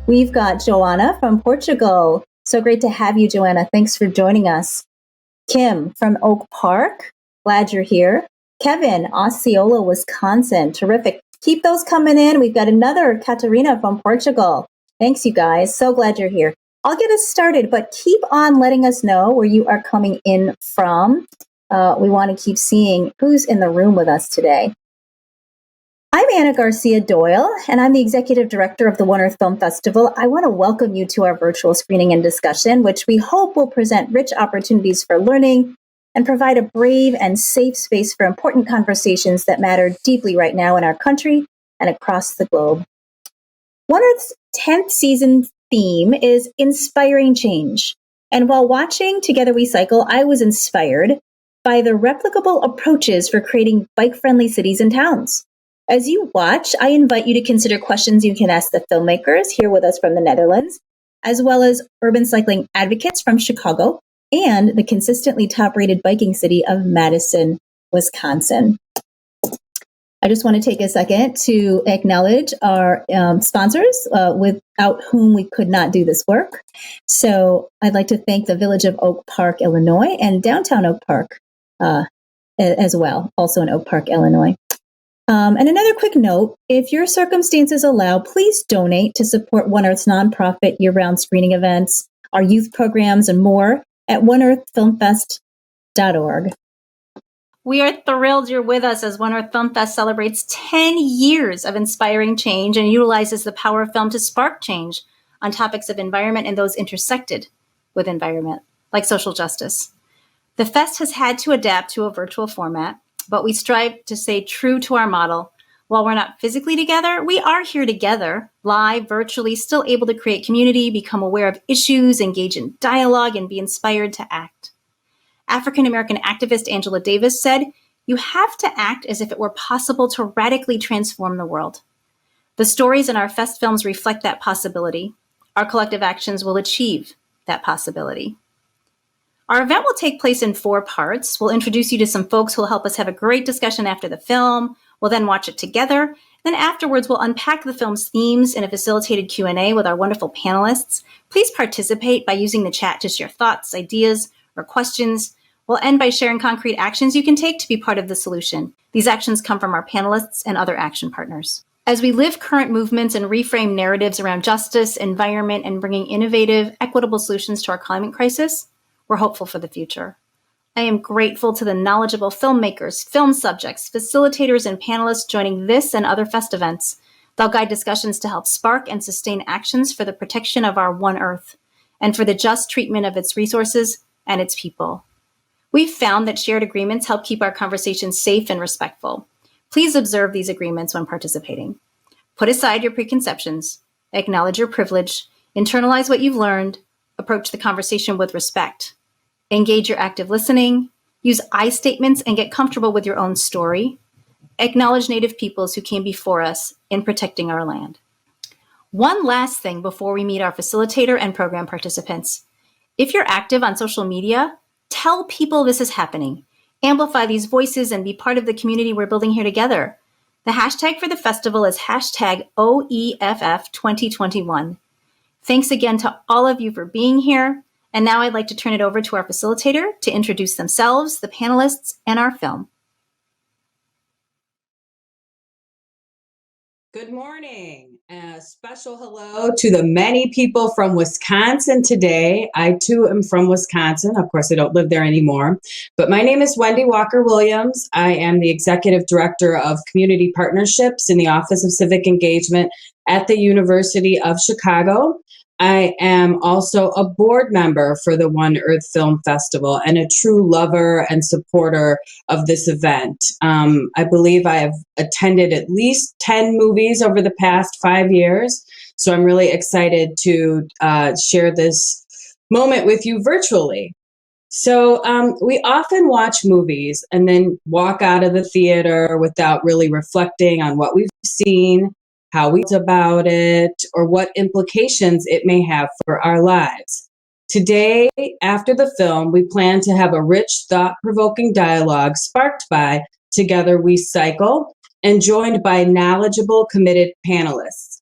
We've got Joanna from Portugal. So great to have you, Joanna. Thanks for joining us. Kim from Oak Park. Glad you're here. Kevin, Osceola, Wisconsin. Terrific. Keep those coming in. We've got another Katarina from Portugal. Thanks, you guys. So glad you're here. I'll get us started, but keep on letting us know where you are coming in from. We want to keep seeing who's in the room with us today. I'm Anna Garcia Doyle, and I'm the Executive Director of the One Earth Film Festival. I want to welcome you to our virtual screening and discussion, which we hope will present rich opportunities for learning and provide a brave and safe space for important conversations that matter deeply right now in our country and across the globe. One Earth's 10th season theme is inspiring change. And while watching Together We Cycle, I was inspired by the replicable approaches for creating bike-friendly cities and towns. As you watch, I invite you to consider questions you can ask the filmmakers here with us from the Netherlands, as well as urban cycling advocates from Chicago and the consistently top-rated biking city of Madison, Wisconsin. I just want to take a second to acknowledge our sponsors, without whom we could not do this work. So I'd like to thank the Village of Oak Park, Illinois, and Downtown Oak Park as well, also in Oak Park, Illinois. And another quick note, if your circumstances allow, please donate to support One Earth's nonprofit year-round screening events, our youth programs, and more at oneearthfilmfest.org. We are thrilled you're with us as One Earth Film Fest celebrates 10 years of inspiring change and utilizes the power of film to spark change on topics of environment and those intersected with environment, like social justice. The fest has had to adapt to a virtual format, but we strive to stay true to our model. While we're not physically together, we are here together, live, virtually, still able to create community, become aware of issues, engage in dialogue, and be inspired to act. African-American activist Angela Davis said, "You have to act as if it were possible to radically transform the world." The stories in our fest films reflect that possibility. Our collective actions will achieve that possibility. Our event will take place in 4 parts. We'll introduce you to some folks who will help us have a great discussion after the film. We'll then watch it together. Then afterwards, we'll unpack the film's themes in a facilitated Q&A with our wonderful panelists. Please participate by using the chat to share thoughts, ideas, or questions. We'll end by sharing concrete actions you can take to be part of the solution. These actions come from our panelists and other action partners. As we live current movements and reframe narratives around justice, environment, and bringing innovative, equitable solutions to our climate crisis, we're hopeful for the future. I am grateful to the knowledgeable filmmakers, film subjects, facilitators, and panelists joining this and other fest events. They'll guide discussions to help spark and sustain actions for the protection of our One Earth and for the just treatment of its resources and its people. We've found that shared agreements help keep our conversations safe and respectful. Please observe these agreements when participating. Put aside your preconceptions, acknowledge your privilege, internalize what you've learned, approach the conversation with respect. Engage your active listening, use I statements and get comfortable with your own story. Acknowledge Native peoples who came before us in protecting our land. One last thing before we meet our facilitator and program participants. If you're active on social media, tell people this is happening. Amplify these voices and be part of the community we're building here together. The hashtag for the festival is hashtag OEFF2021. Thanks again to all of you for being here. And now I'd like to turn it over to our facilitator to introduce themselves, the panelists, and our film. Good morning. A special hello to the many people from Wisconsin today. I too am from Wisconsin. Of course, I don't live there anymore. But my name is Wendy Walker-Williams. I am the Executive Director of Community Partnerships in the Office of Civic Engagement at the University of Chicago. I am also a board member for the One Earth Film Festival and a true lover and supporter of this event. I believe I have attended at least 10 movies over the past 5 years, so I'm really excited to share this moment with you virtually. So we often watch movies and then walk out of the theater without really reflecting on what we've seen, how we feel about it, or what implications it may have for our lives. Today, after the film, we plan to have a rich, thought-provoking dialogue sparked by Together We Cycle and joined by knowledgeable, committed panelists.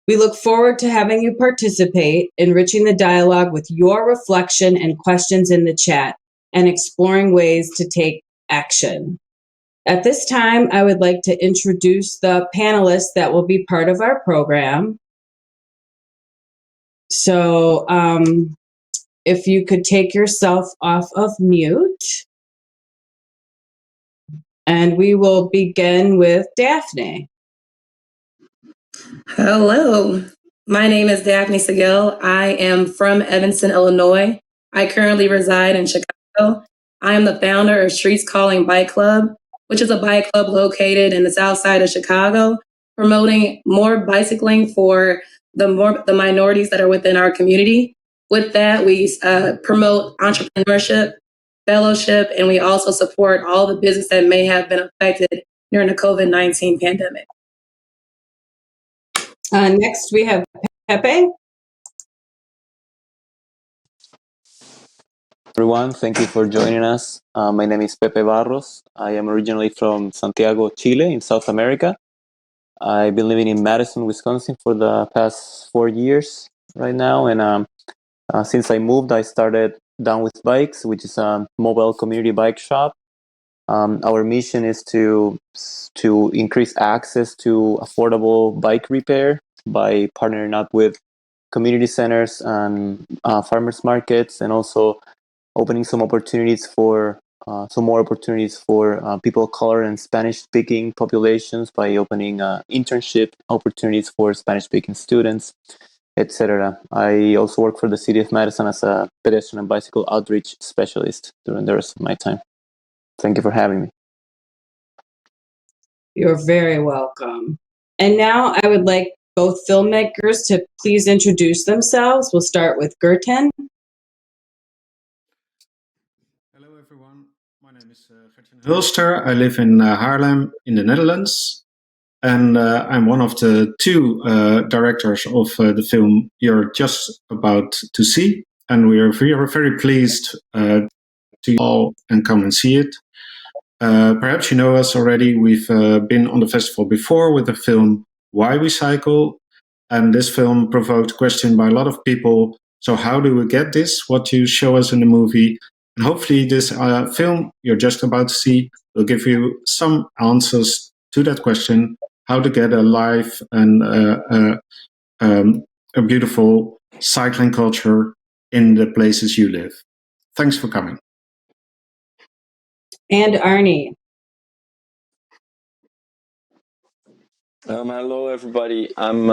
We look forward to having you participate, enriching the dialogue with your reflection and questions in the chat, and exploring ways to take action. At this time, I would like to introduce the panelists that will be part of our program. So if you could take yourself off of mute, and we will begin with Daphnay. Hello, my name is Daphnay Sagaille. I am from Evanston, Illinois. I currently reside in Chicago. I am the founder of Streets Calling Bike Club, which is a bike club located in the south side of Chicago, promoting more bicycling for the minorities that are within our community. With that, we promote entrepreneurship, fellowship, and we also support all the business that may have been affected during the COVID-19 pandemic. Next, we have Pepe. Everyone, thank you for joining us. My name is Pepe Barros. I am originally from Santiago, Chile, in South America. I've been living in Madison, Wisconsin for the past 4 years right now. And since I moved, I started Down with Bikes, which is a mobile community bike shop. Our mission is to increase access to affordable bike repair by partnering up with community centers and farmers markets, and also opening some opportunities for more opportunities for people of color and Spanish-speaking populations by opening internship opportunities for Spanish-speaking students, etc. I also work for the city of Madison as a pedestrian and bicycle outreach specialist during the rest of my time. Thank you for having me. You're very welcome. And now I would like both filmmakers to please introduce themselves. We'll start with Gertjan. Hello everyone, my name is Gertjan Hulster. I live in Haarlem in the Netherlands, and I'm one of the two directors of the film you're just about to see, and we are very pleased to you all and come and see it. Perhaps you know us already. We've been on the festival before with the film Why We Cycle, and this film provoked a question by a lot of people. So how do we get this? What you show us in the movie? And hopefully this film you're just about to see will give you some answers to that question, how to get a live and a beautiful cycling culture in the places you live. Thanks for coming. And Arne. Hello, everybody. I'm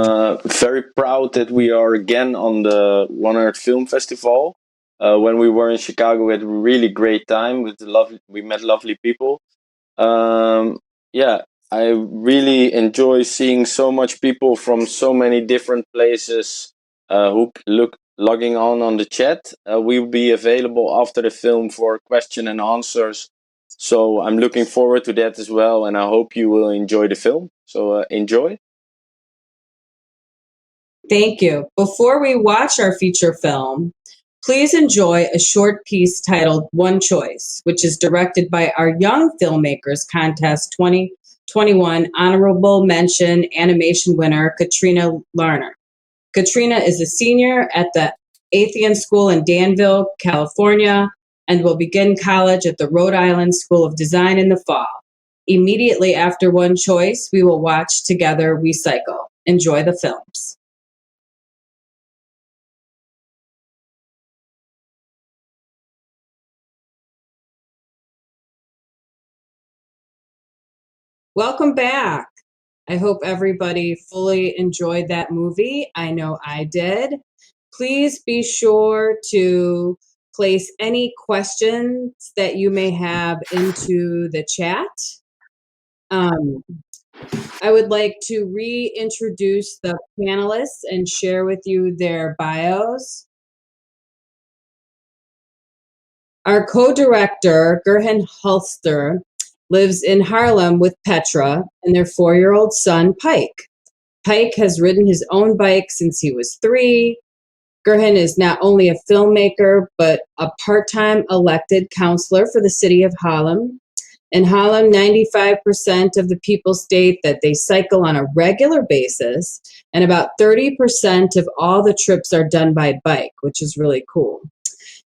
very proud that we are again on the 100 Film Festival. When we were in Chicago, we had a really great time. We met lovely people. I really enjoy seeing so much people from so many different places who logging on the chat. We'll be available after the film for question and answers. So I'm looking forward to that as well, and I hope you will enjoy the film. So enjoy. Thank you. Before we watch our feature film, please enjoy a short piece titled One Choice, which is directed by our Young Filmmakers Contest 2021 Honorable Mention Animation winner, Katrina Larner. Katrina is a senior at the Athean School in Danville, California, and will begin college at the Rhode Island School of Design in the fall. Immediately after One Choice, we will watch together We Cycle. Enjoy the films. Welcome back. I hope everybody fully enjoyed that movie. I know I did. Please be sure to place any questions that you may have into the chat. I would like to reintroduce the panelists and share with you their bios. Our co-director, Gertjan Hulster, lives in Haarlem with Petra and their 4-year-old son, Pike. Pike has ridden his own bike since he was 3. Gertjan is not only a filmmaker, but a part-time elected counselor for the city of Haarlem. In Harlem, 95% of the people state that they cycle on a regular basis, and about 30% of all the trips are done by bike, which is really cool.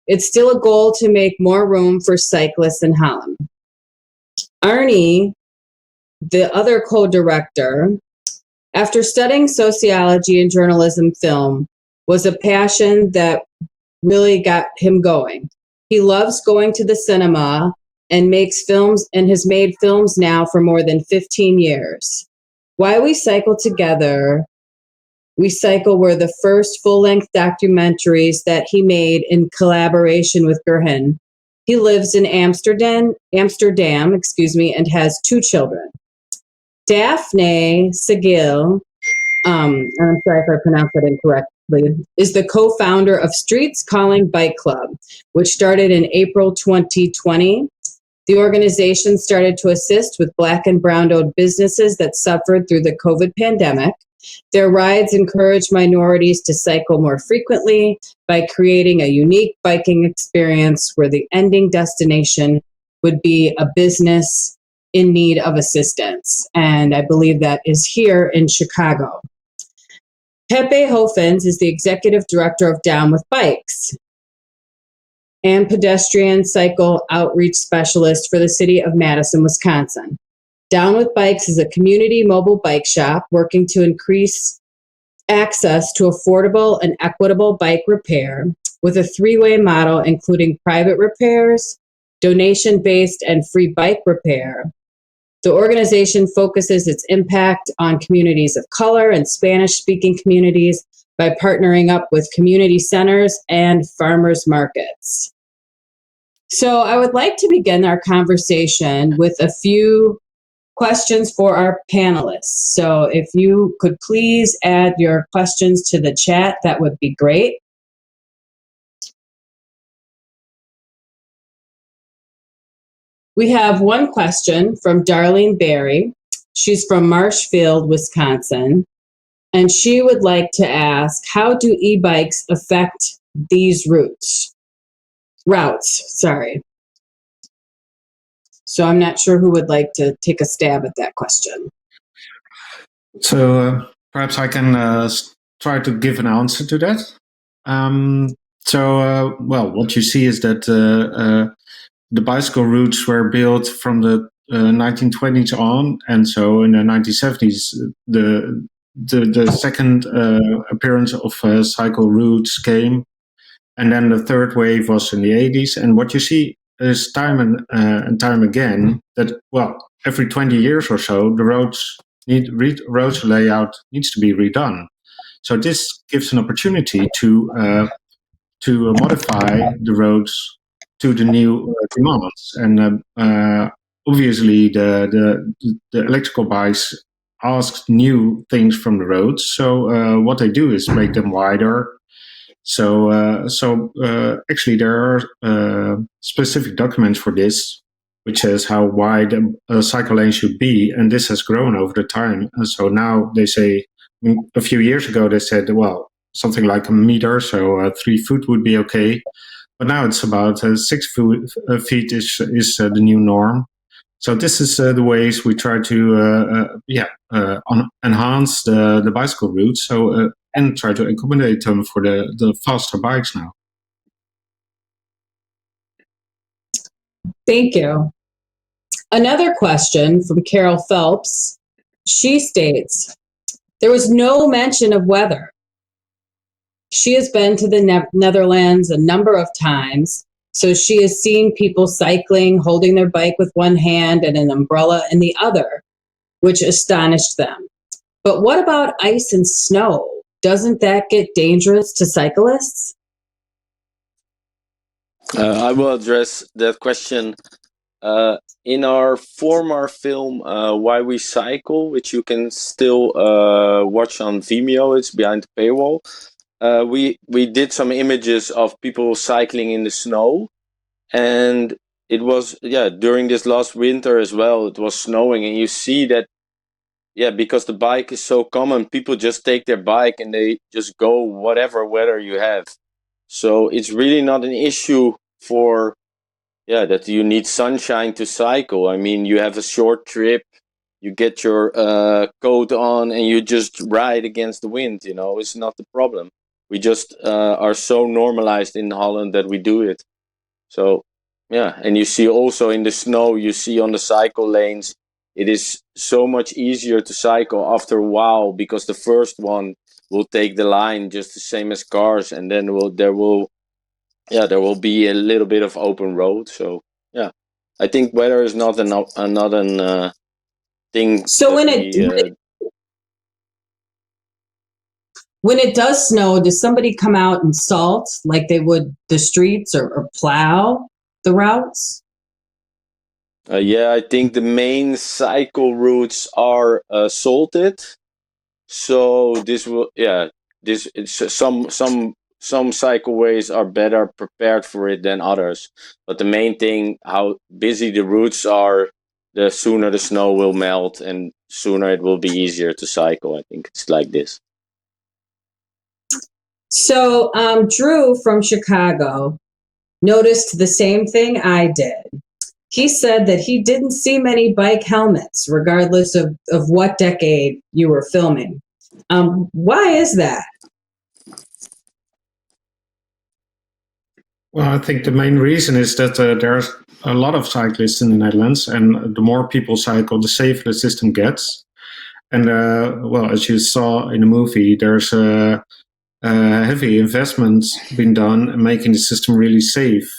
It's still a goal to make more room for cyclists in Harlem. Arne, the other co-director, after studying sociology and journalism film, was a passion that really got him going. He loves going to the cinema and makes films and has made films now for more than 15 years. Why We Cycle Together, We Cycle were the first full-length documentaries that he made in collaboration with Gertjan. He lives in Amsterdam, and has 2 children. Daphnay Sagaille, I'm sorry if I pronounced that incorrectly, is the co-founder of Streets Calling Bike Club, which started in April 2020. The organization started to assist with Black and brown-owned businesses that suffered through the COVID pandemic. Their rides encourage minorities to cycle more frequently by creating a unique biking experience where the ending destination would be a business in need of assistance. And I believe that is here in Chicago. Pepe Hoffens is the executive director of Down with Bikes and pedestrian cycle outreach specialist for the city of Madison, Wisconsin. Down with Bikes is a community mobile bike shop working to increase access to affordable and equitable bike repair with a 3-way model, including private repairs, donation-based, and free bike repair. The organization focuses its impact on communities of color and Spanish-speaking communities by partnering up with community centers and farmers markets. So I would like to begin our conversation with a few questions for our panelists. So if you could please add your questions to the chat, that would be great. We have one question from Darlene Berry. She's from Marshfield, Wisconsin. And she would like to ask, how do e-bikes affect these routes? So I'm not sure who would like to take a stab at that question. So perhaps I can try to give an answer to that. Well, what you see is that the bicycle routes were built from the 1920s on, and so in the 1970s, the second appearance of cycle routes came, and then the third wave was in the 80s. And what you see is time and time again that, well, every 20 years or so, the roads layout needs to be redone. So this gives an opportunity to modify the roads to the new demands. And obviously, the electrical bikes ask new things from the roads. So what they do is make them wider. So actually, there are specific documents for this, which says how wide a cycle lane should be, and this has grown over the time. And so now they say, a few years ago they said, well, something like a meter, so 3 foot would be okay. But now it's about 6 feet is the new norm. So this is the ways we try to enhance the bicycle routes. So and try to accommodate them for the faster bikes now. Thank you. Another question from Carol Phelps. She states, there was no mention of weather. She has been to the Netherlands a number of times, so she has seen people cycling, holding their bike with one hand and an umbrella in the other, which astonished them. But what about ice and snow? Doesn't that get dangerous to cyclists? I will address that question. In our former film, Why We Cycle, which you can still watch on Vimeo, it's behind the paywall, we did some images of people cycling in the snow. And it was, during this last winter as well, it was snowing. And you see that, because the bike is so common, people just take their bike and they just go whatever weather you have. So it's really not an issue for that you need sunshine to cycle. I mean, you have a short trip, you get your coat on, and you just ride against the wind. It's not the problem. We just are so normalized in Holland that we do it. So and you see also in the snow, you see on the cycle lanes, it is so much easier to cycle after a while, because the first one will take the line just the same as cars, and then there will be a little bit of open road. So I think weather is not another thing. So when it does snow, does somebody come out and salt like they would the streets, or plow the routes? I think the main cycle routes are salted. So this will this it's some cycleways are better prepared for it than others. But the main thing, how busy the routes are, the sooner the snow will melt and sooner it will be easier to cycle. I think it's like this. So Drew from Chicago noticed the same thing I did. He said that he didn't see many bike helmets, regardless of what decade you were filming. Why is that? Well, I think the main reason is that there's a lot of cyclists in the Netherlands, and the more people cycle, the safer the system gets. And as you saw in the movie, there's heavy investments being done in making the system really safe.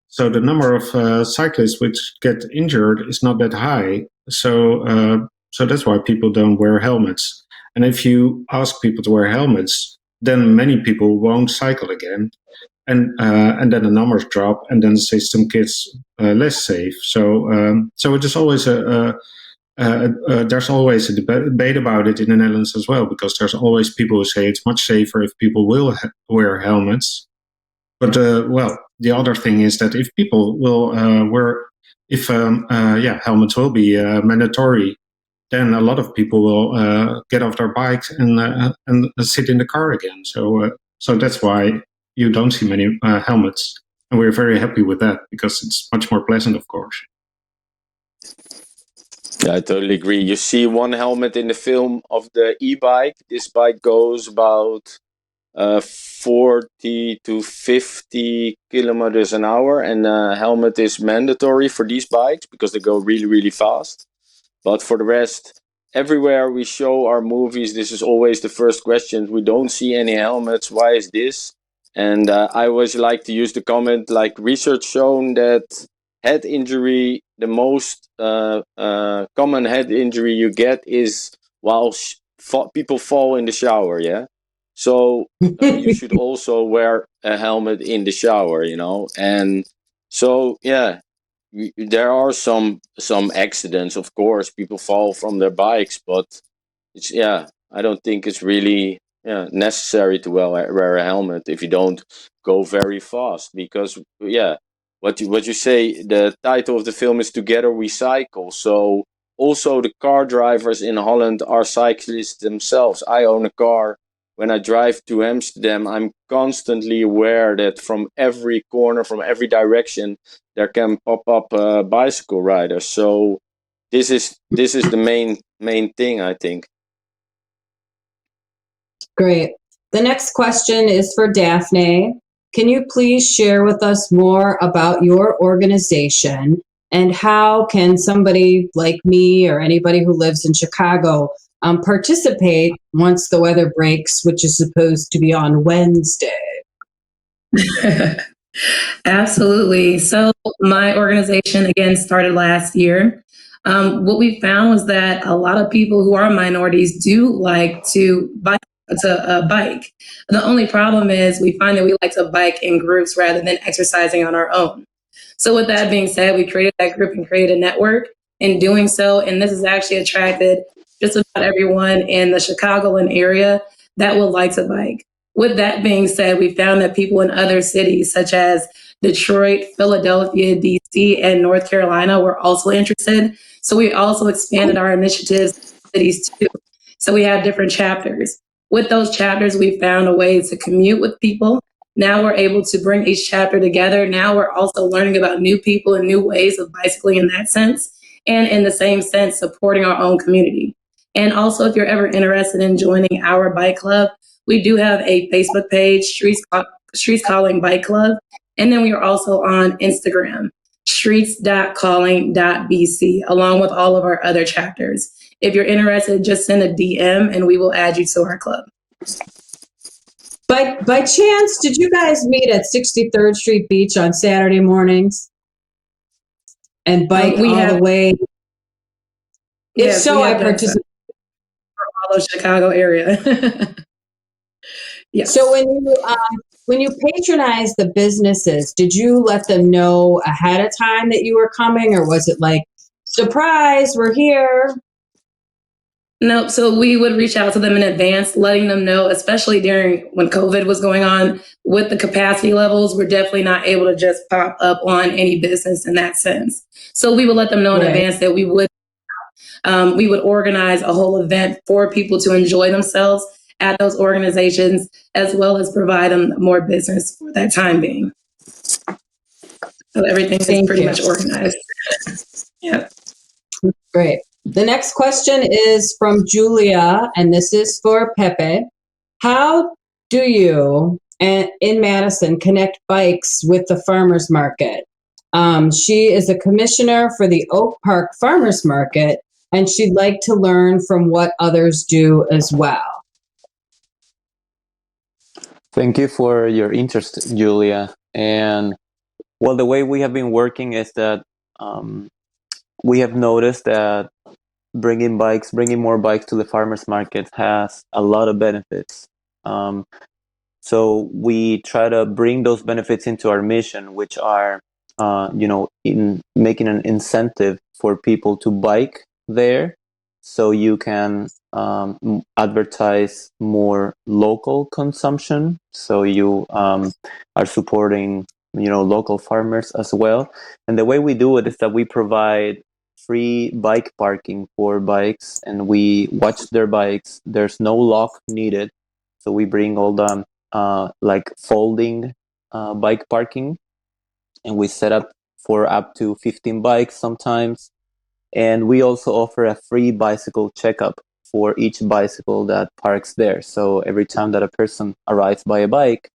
So the number of cyclists which get injured is not that high. So that's why people don't wear helmets. And if you ask people to wear helmets, then many people won't cycle again. And then the numbers drop, and then the system gets less safe. So it is always there's always a debate about it in the Netherlands as well, because there's always people who say it's much safer if people will wear helmets. But the other thing is that if people will helmets will be mandatory, then a lot of people will get off their bikes and sit in the car again. So that's why you don't see many helmets, and we're very happy with that, because it's much more pleasant, of course. Yeah, I totally agree. You see one helmet in the film of the e-bike. This bike goes about 40 to 50 kilometers an hour, and a helmet is mandatory for these bikes because they go really, really fast. But for the rest, everywhere we show our movies, this is always the first question. We don't see any helmets. Why is this? And I always like to use the comment, like, research shown that head injury, the most common head injury you get is while people fall in the shower, yeah? So you should also wear a helmet in the shower, And so, there are some accidents, of course. People fall from their bikes, but it's I don't think it's really necessary to wear a helmet if you don't go very fast, because what you say, the title of the film is Together We Cycle. So also the car drivers in Holland are cyclists themselves. I own a car. When I drive to Amsterdam, I'm constantly aware that from every corner, from every direction, there can pop up bicycle riders. So this is the main thing, I think. Great. The next question is for Daphnay. Can you please share with us more about your organization, and how can somebody like me or anybody who lives in Chicago participate once the weather breaks, which is supposed to be on Wednesday? Absolutely. So my organization, again, started last year. What we found was that a lot of people who are minorities do like to bike. The only problem is we find that we like to bike in groups rather than exercising on our own. So with that being said, we created that group and created a network in doing so. And this has actually attracted just about everyone in the Chicagoland area that would like to bike. With that being said, we found that people in other cities such as Detroit, Philadelphia, DC, and North Carolina were also interested. So we also expanded our initiatives to cities too. So we have different chapters. With those chapters, we found a way to commute with people Now we're able to bring each chapter together. Now we're also learning about new people and new ways of bicycling in that sense, and in the same sense, supporting our own community. And also, if you're ever interested in joining our bike club, we do have a Facebook page, Streets Calling Bike Club. And then we are also on Instagram, streets.calling.bc, along with all of our other chapters. If you're interested, just send a DM and we will add you to our club. By chance, did you guys meet at 63rd Street Beach on Saturday mornings and bike the way? If so, I participate for all of Chicago area. Yes. So when you patronize the businesses, did you let them know ahead of time that you were coming, or was it like, surprise, we're here? No, so we would reach out to them in advance, letting them know, especially during when COVID was going on with the capacity levels, we're definitely not able to just pop up on any business in that sense. So we would let them know in advance that we would organize a whole event for people to enjoy themselves at those organizations, as well as provide them more business for that time being. So everything is pretty much organized. Yeah. Great. The next question is from Julia, and this is for Pepe. How do you, in Madison, connect bikes with the farmers market? She is a commissioner for the Oak Park Farmers Market, and she'd like to learn from what others do as well. Thank you for your interest, Julia. And well, the way we have been working is that we have noticed that bringing more bikes to the farmers market has a lot of benefits. So we try to bring those benefits into our mission, which are, in making an incentive for people to bike there, so you can advertise more local consumption. So you are supporting, local farmers as well. And the way we do it is that we provide free bike parking for bikes, and we watch their bikes. There's no lock needed. So we bring all the folding bike parking, and we set up for up to 15 bikes sometimes. And we also offer a free bicycle checkup for each bicycle that parks there. So every time that a person arrives by a bike,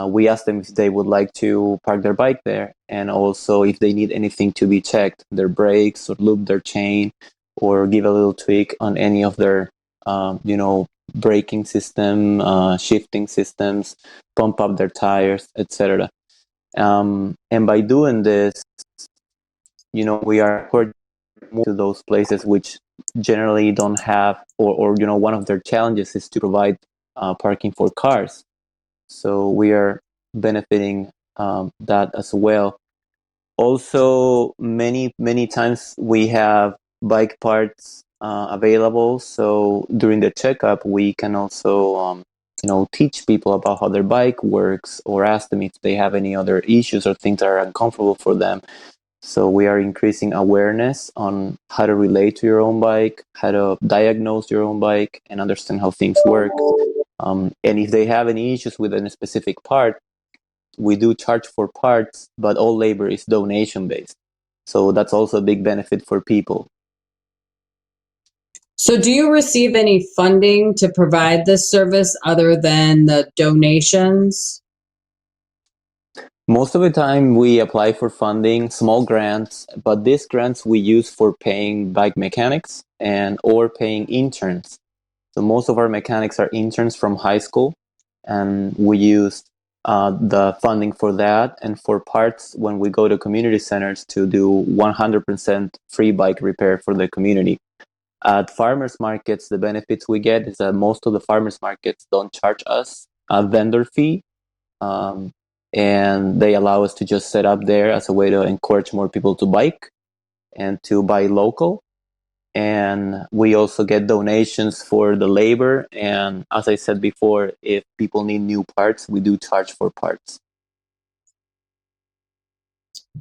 we ask them if they would like to park their bike there, and also if they need anything to be checked, their brakes or loop their chain, or give a little tweak on any of their, braking system, shifting systems, pump up their tires, etc. And by doing this, we are more to those places which generally don't have, or one of their challenges is to provide parking for cars. So we are benefiting that as well. Also, many times we have bike parts available. So during the checkup, we can also teach people about how their bike works, or ask them if they have any other issues or things that are uncomfortable for them. So we are increasing awareness on how to relate to your own bike, how to diagnose your own bike, and understand how things work. And if they have any issues with a specific part, we do charge for parts, but all labor is donation based. So that's also a big benefit for people. So do you receive any funding to provide this service other than the donations? Most of the time we apply for funding, small grants, but these grants we use for paying bike mechanics or paying interns. So most of our mechanics are interns from high school, and we use the funding for that, and for parts when we go to community centers to do 100% free bike repair for the community. At farmers markets, the benefits we get is that most of the farmers markets don't charge us a vendor fee, and they allow us to just set up there as a way to encourage more people to bike and to buy local. And we also get donations for the labor. And as I said before, if people need new parts, we do charge for parts.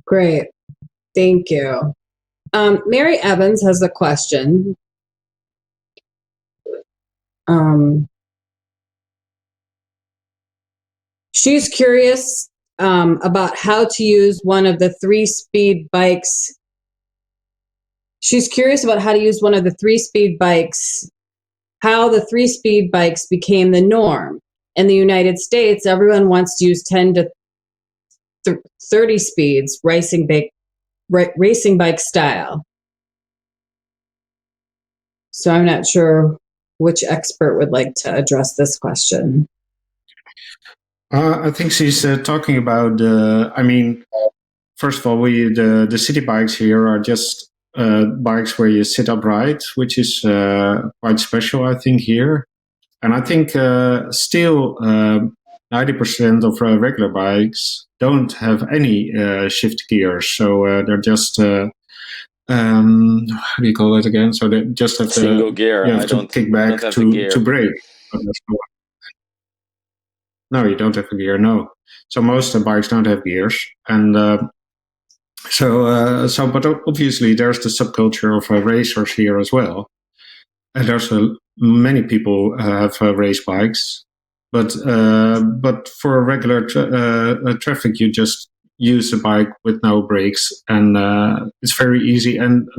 Great. Thank you. Mary Evans has a question. She's curious about how to use one of the 3-speed bikes. She's curious about how to use one of the 3-speed bikes, how the 3-speed bikes became the norm. In the United States, everyone wants to use 10 to 30 speeds, racing bike style. So I'm not sure which expert would like to address this question. I think she's talking about, first of all, the city bikes here are just bikes where you sit upright, which is quite special, I think, here. And I think still 90% of regular bikes don't have any shift gears. So they're just, how do you call it again? So they just have Single gear. You have to kick back to brake. No, you don't have a gear, no. So most bikes don't have gears. And but obviously there's the subculture of racers here as well. And there's many people have race bikes. But for regular traffic, you just use a bike with no brakes. And it's very easy. And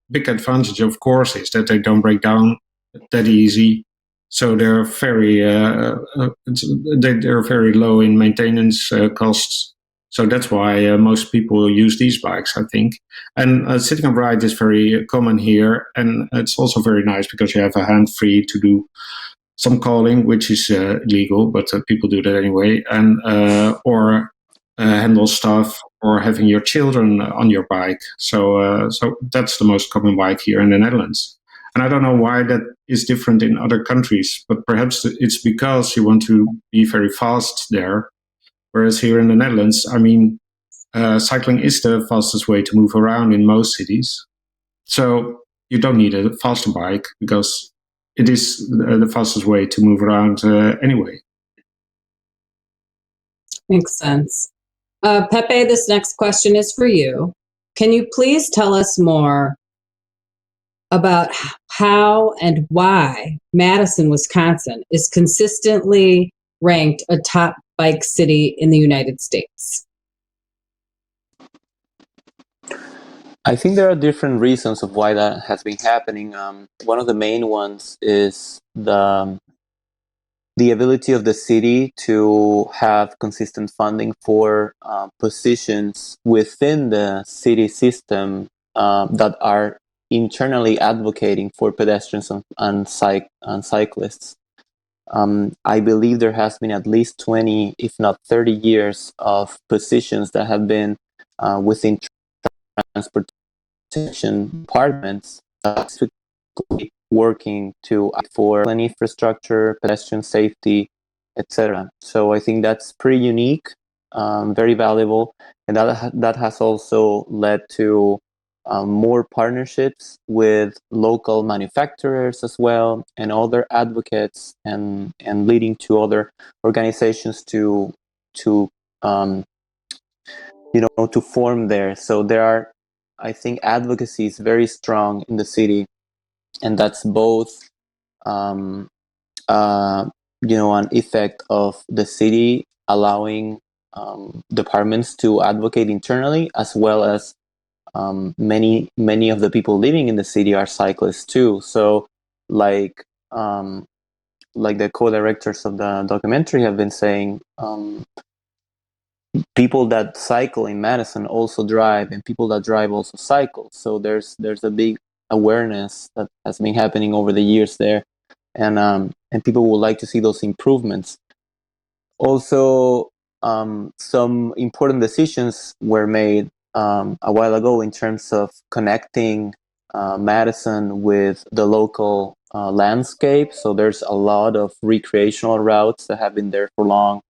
big advantage, of course, is that they don't break down that easy. So they're very low in maintenance costs. So that's why most people use these bikes, I think. And sitting upright is very common here, and it's also very nice because you have a hand free to do some calling, which is illegal, but people do that anyway, and or handle stuff, or having your children on your bike. So that's the most common bike here in the Netherlands. And I don't know why that is different in other countries, but perhaps it's because you want to be very fast there. Whereas here in the Netherlands, cycling is the fastest way to move around in most cities. So you don't need a faster bike because it is the fastest way to move around anyway. Makes sense. Pepe, this next question is for you. Can you please tell us more about how and why Madison, Wisconsin is consistently ranked a top bike city in the United States? I think there are different reasons of why that has been happening. One of the main ones is the ability of the city to have consistent funding for positions within the city system that are internally advocating for pedestrians and cyclists. I believe there has been at least 20, if not 30 years of positions that have been within transportation departments working for infrastructure, pedestrian safety, etc. So I think that's pretty unique, very valuable, and that has also led to more partnerships with local manufacturers as well, and other advocates, and leading to other organizations to form there. So there are, I think, advocacy is very strong in the city, and that's both an effect of the city allowing departments to advocate internally, as well as many of the people living in the city are cyclists too. So like the co-directors of the documentary have been saying, people that cycle in Madison also drive, and people that drive also cycle. So there's a big awareness that has been happening over the years there, and people would like to see those improvements. Also, some important decisions were made a while ago in terms of connecting Madison with the local landscape. So there's a lot of recreational routes that have been there for long.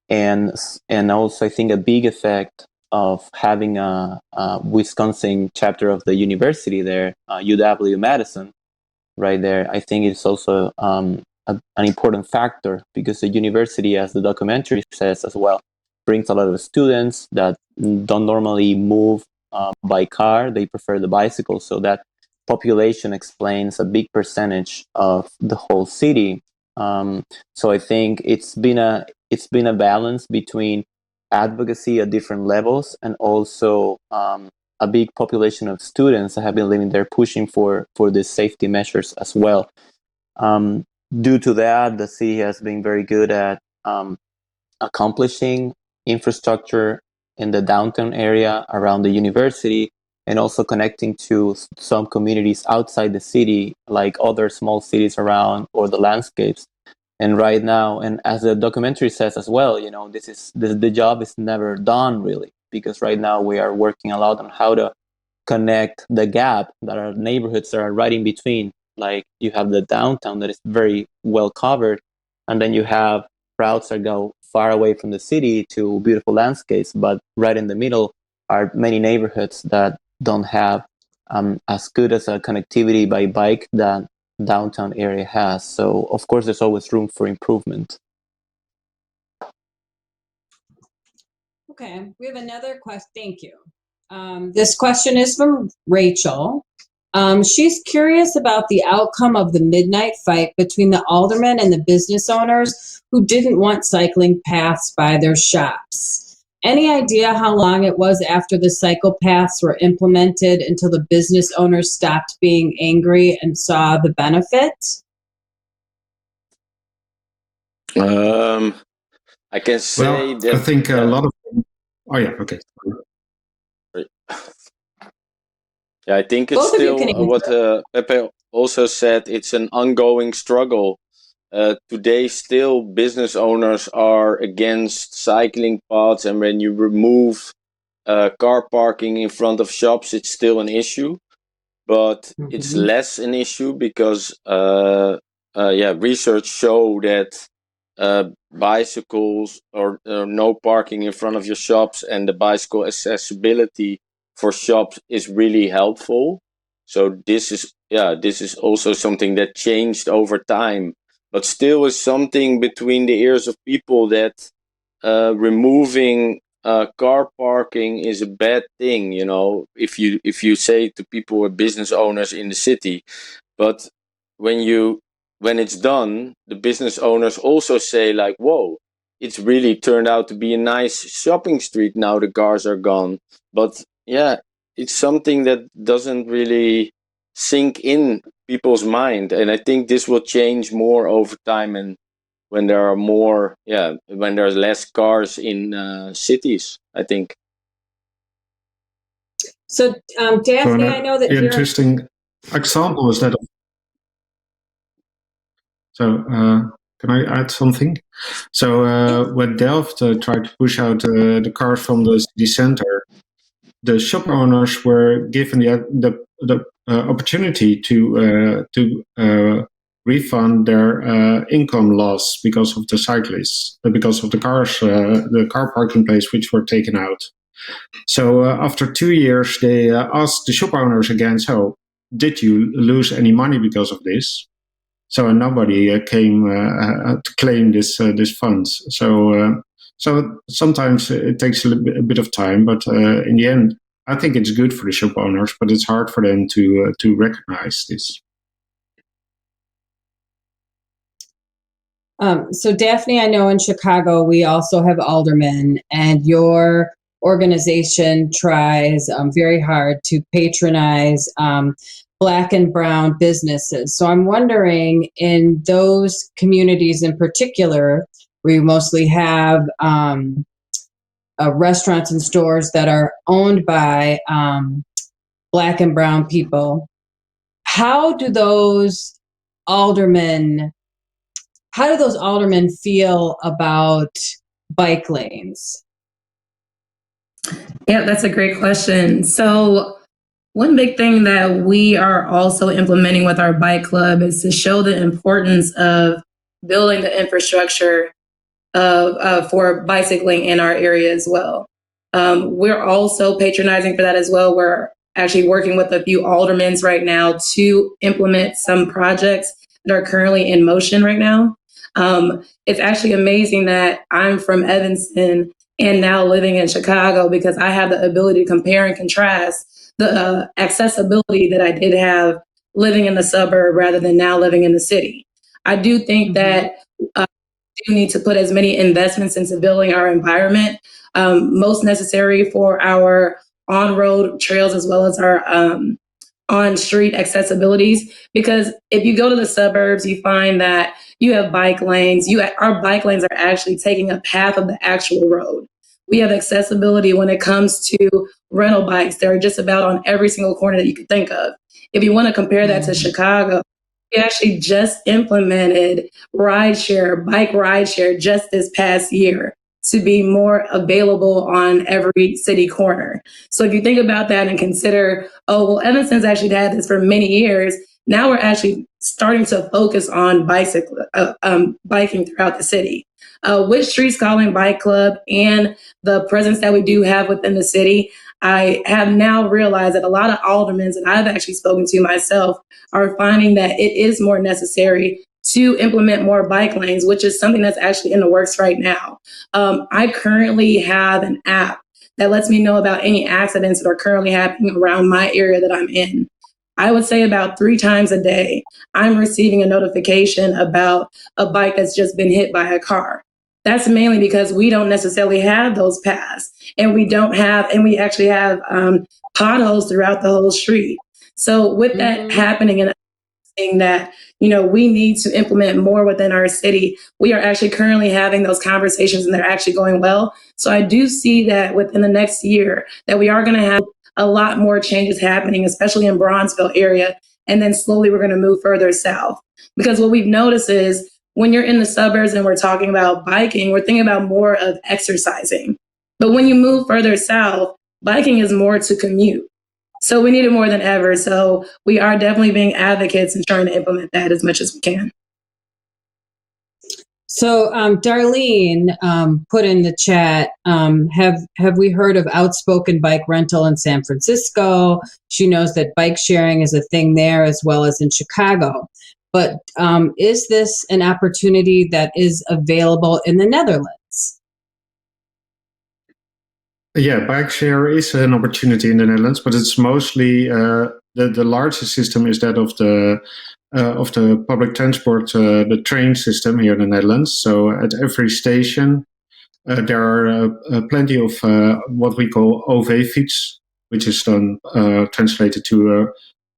And also, I think a big effect of having a Wisconsin chapter of the university there, UW Madison, right there, I think it's also an important factor, because the university, as the documentary says as well, brings a lot of students that don't normally move by car. They prefer the bicycle. So that population explains a big percentage of the whole city. So I think it's been a balance between advocacy at different levels and also a big population of students that have been living there pushing for the safety measures as well. Due to that, the city has been very good at accomplishing infrastructure in the downtown area around the university, and also connecting to some communities outside the city, like other small cities around or the landscapes. And right now, and as the documentary says as well, the job is never done really, because right now we are working a lot on how to connect the gap that are neighborhoods that are right in between. Like you have the downtown that is very well covered, and then you have routes that go far away from the city to beautiful landscapes, but right in the middle are many neighborhoods that don't have as good as a connectivity by bike that downtown area has. So of course there's always room for improvement. Okay, we have another question. Thank you. This question is from Rachel. She's curious about the outcome of the midnight fight between the aldermen and the business owners who didn't want cycling paths by their shops. Any idea how long it was after the cycle paths were implemented until the business owners stopped being angry and saw the benefit? I can say that. I think a lot of. Oh yeah, okay. Yeah, I think it's Both of you still can what Pepe also said. It's an ongoing struggle. Today, still, business owners are against cycling paths, and when you remove car parking in front of shops, it's still an issue. But it's less an issue because, research show that bicycles or no parking in front of your shops and the bicycle accessibility for shops is really helpful. So this is also something that changed over time, but still is something between the ears of people that removing car parking is a bad thing. If you say to people or business owners in the city, but when it's done, the business owners also say like, whoa, it's really turned out to be a nice shopping street now the cars are gone. But yeah, it's something that doesn't really sink in people's mind, and I think this will change more over time, and when there are when there's less cars in cities, I think. So, Daphnay, I know that an interesting example is that. So, can I add something? So, when Delft tried to push out the cars from the city center, the shop owners were given the opportunity to refund their income loss because of the cyclists, because of the cars, the car parking place which were taken out. So after 2 years, they asked the shop owners again, so did you lose any money because of this? So nobody came to claim this funds. So sometimes it takes a bit of time, but in the end, I think it's good for the shop owners, but it's hard for them to recognize this. So Daphnay, I know in Chicago we also have aldermen, and your organization tries very hard to patronize Black and brown businesses. So I'm wondering, in those communities in particular, where you mostly have restaurants and stores that are owned by Black and brown people, how do those aldermen feel about bike lanes? Yeah, that's a great question. So one big thing that we are also implementing with our bike club is to show the importance of building the infrastructure for bicycling in our area as well. We're also patronizing for that as well. We're actually working with a few aldermen right now to implement some projects that are currently in motion right now. It's actually amazing that I'm from Evanston and now living in Chicago, because I have the ability to compare and contrast the accessibility that I did have living in the suburb rather than now living in the city. I do think that do need to put as many investments into building our environment, most necessary for our on-road trails as well as our on-street accessibilities. Because if you go to the suburbs, you find that you have bike lanes. Our bike lanes are actually taking up half of the actual road. We have accessibility when it comes to rental bikes. They're just about on every single corner that you could think of. If you want to compare that to Chicago, we actually just implemented bike rideshare just this past year to be more available on every city corner. So if you think about that and consider, oh, well, Evanston's actually had this for many years. Now we're actually starting to focus on biking throughout the city. With Streets Calling Bike Club and the presence that we do have within the city, I have now realized that a lot of aldermen, and I've actually spoken to myself, are finding that it is more necessary to implement more bike lanes, which is something that's actually in the works right now. I currently have an app that lets me know about any accidents that are currently happening around my area that I'm in. I would say about 3 times a day, I'm receiving a notification about a bike that's just been hit by a car. That's mainly because we don't necessarily have those paths, and we actually have potholes throughout the whole street. So with that happening and saying that, we need to implement more within our city, we are actually currently having those conversations and they're actually going well. So I do see that within the next year that we are going to have a lot more changes happening, especially in Bronzeville area. And then slowly we're going to move further south. Because what we've noticed is when you're in the suburbs and we're talking about biking, we're thinking about more of exercising. But when you move further south, biking is more to commute. So we need it more than ever. So we are definitely being advocates and trying to implement that as much as we can. So Darlene put in the chat, have we heard of outspoken bike rental in San Francisco? She knows that bike sharing is a thing there as well as in Chicago. But is this an opportunity that is available in the Netherlands? Yeah, bike share is an opportunity in the Netherlands, but it's mostly the largest system is that of the public transport, the train system here in the Netherlands. So at every station, there are plenty of what we call OV-fiets, which is then translated to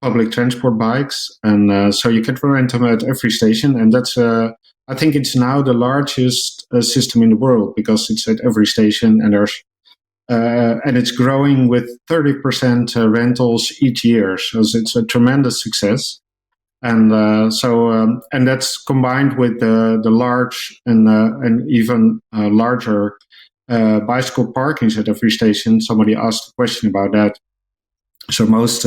public transport bikes. And so you can rent them at every station. And that's, I think it's now the largest system in the world because it's at every station and and it's growing with 30% rentals each year. So it's a tremendous success. And and that's combined with the large and even larger bicycle parkings at every station. Somebody asked a question about that. So most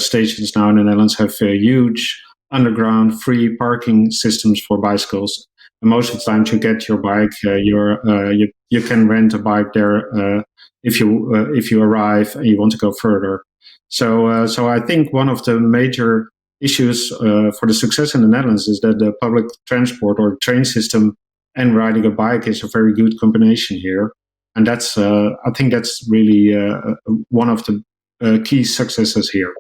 stations now in the Netherlands have huge underground free parking systems for bicycles. And most of the time, you get your bike, you can rent a bike there if you arrive and you want to go further. So I think one of the major issues for the success in the Netherlands is that the public transport or train system and riding a bike is a very good combination here, and that's I think that's really one of the key successes here.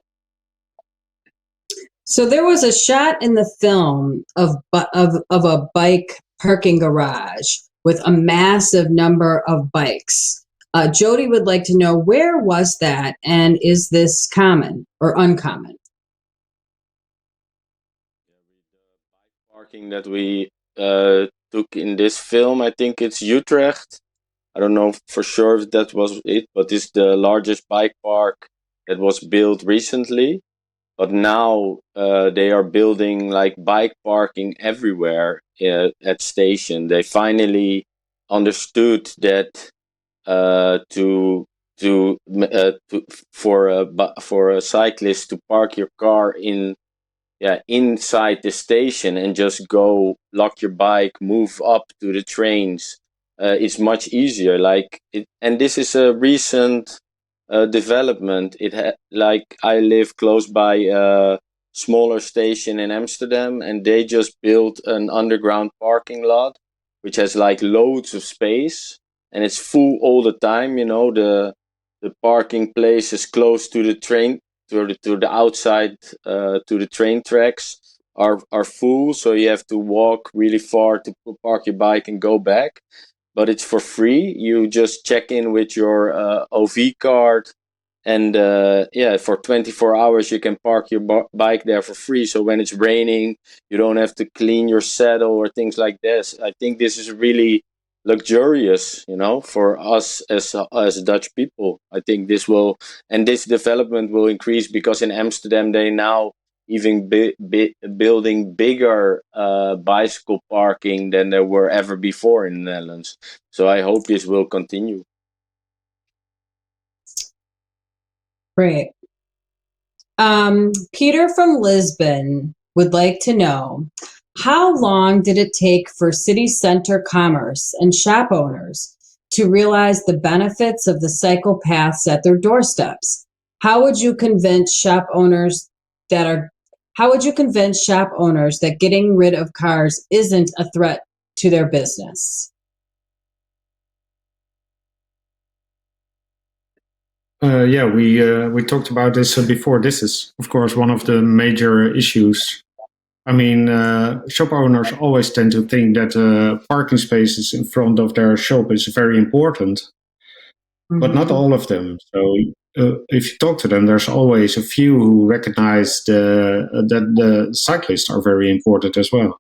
So there was a shot in the film of a bike parking garage with a massive number of bikes. Jody would like to know, where was that, and is this common or uncommon? Parking that we took in this film, I think it's Utrecht. I don't know for sure if that was it, but it's the largest bike park that was built recently. But now they are building like bike parking everywhere at station. They finally understood that for a cyclist to park your car inside the station and just go lock your bike, move up to the trains. It's much easier. And this is a recent development. Like I live close by a smaller station in Amsterdam, and they just built an underground parking lot, which has like loads of space, and it's full all the time. The parking place is close to the train, to the outside, to the train tracks. are full, so you have to walk really far to park your bike and go back. But it's for free. You just check in with your OV card, and for 24 hours you can park your bike there for free. So when it's raining, you don't have to clean your saddle or things like this. I think this is really luxurious, for us as Dutch people. I think this development will increase, because in Amsterdam they now even building bigger bicycle parking than there were ever before in the Netherlands. So I hope this will continue. Great. Peter from Lisbon would like to know, how long did it take for city center commerce and shop owners to realize the benefits of the cycle paths at their doorsteps? How would you convince shop owners that getting rid of cars isn't a threat to their business? We talked about this before. This is, of course, one of the major issues. I mean, shop owners always tend to think that parking spaces in front of their shop is very important, but not all of them. So if you talk to them, there's always a few who recognize that the cyclists are very important as well.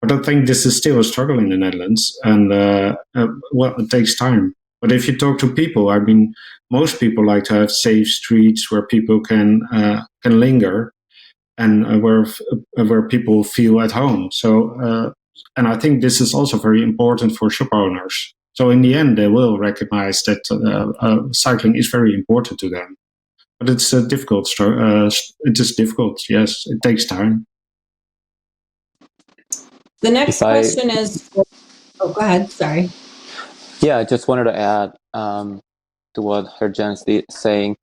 But I think this is still a struggle in the Netherlands, and it takes time. But if you talk to people, I mean, most people like to have safe streets where people can linger, and where people feel at home. So, and I think this is also very important for shop owners. So in the end, they will recognize that cycling is very important to them. But it's difficult. It is difficult. Yes, it takes time. The next question is. Oh, go ahead. Sorry. Yeah, I just wanted to add to what Gertjan's saying.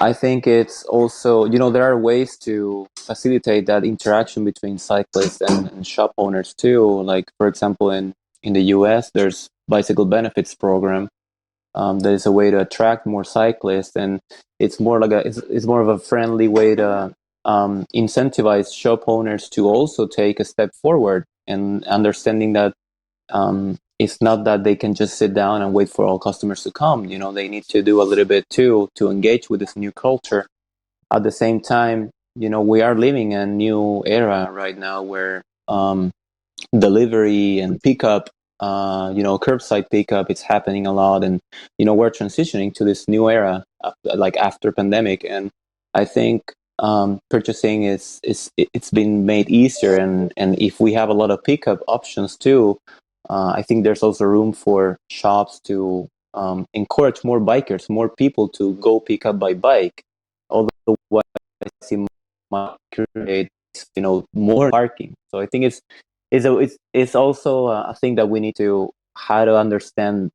I think it's also, there are ways to facilitate that interaction between cyclists and shop owners too. Like, for example, in the US, there's bicycle benefits program. That is a way to attract more cyclists, and it's more like it's more of a friendly way to incentivize shop owners to also take a step forward, and understanding that it's not that they can just sit down and wait for all customers to come. They need to do a little bit too to engage with this new culture. At the same time, we are living a new era right now where delivery and pickup, curbside pickup, it's happening a lot, and we're transitioning to this new era, like after pandemic. And I think purchasing it's been made easier, and if we have a lot of pickup options too. I think there's also room for shops to encourage more bikers, more people to go pick up by bike. Although what I see might create, more parking. So I think it's also a thing that we need to how to understand.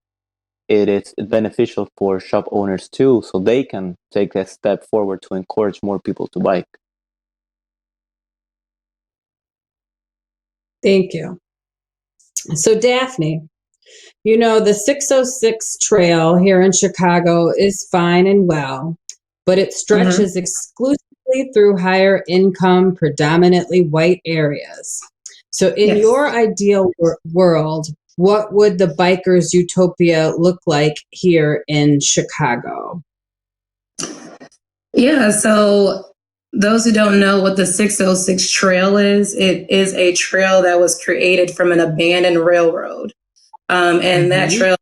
It's beneficial for shop owners too, so they can take that step forward to encourage more people to bike. Thank you. So Daphnay, the 606 trail here in Chicago is fine and well, but it stretches exclusively through higher income, predominantly white areas. So in your ideal world, what would the bikers' utopia look like here in Chicago? Yeah, so those who don't know what the 606 trail is, it is a trail that was created from an abandoned railroad. And that trail,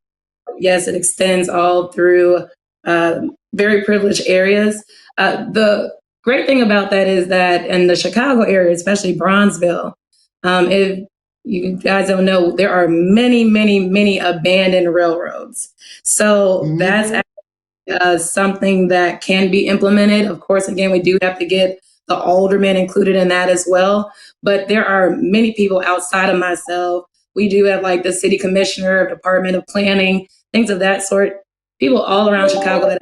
yes, it extends all through very privileged areas. The great thing about that is that in the Chicago area, especially Bronzeville, if you guys don't know, there are many, many, many abandoned railroads. So that's something that can be implemented. Of course, again, we do have to get the aldermen included in that as well. But there are many people outside of myself. We do have like the city commissioner, Department of Planning, things of that sort. People all around Chicago that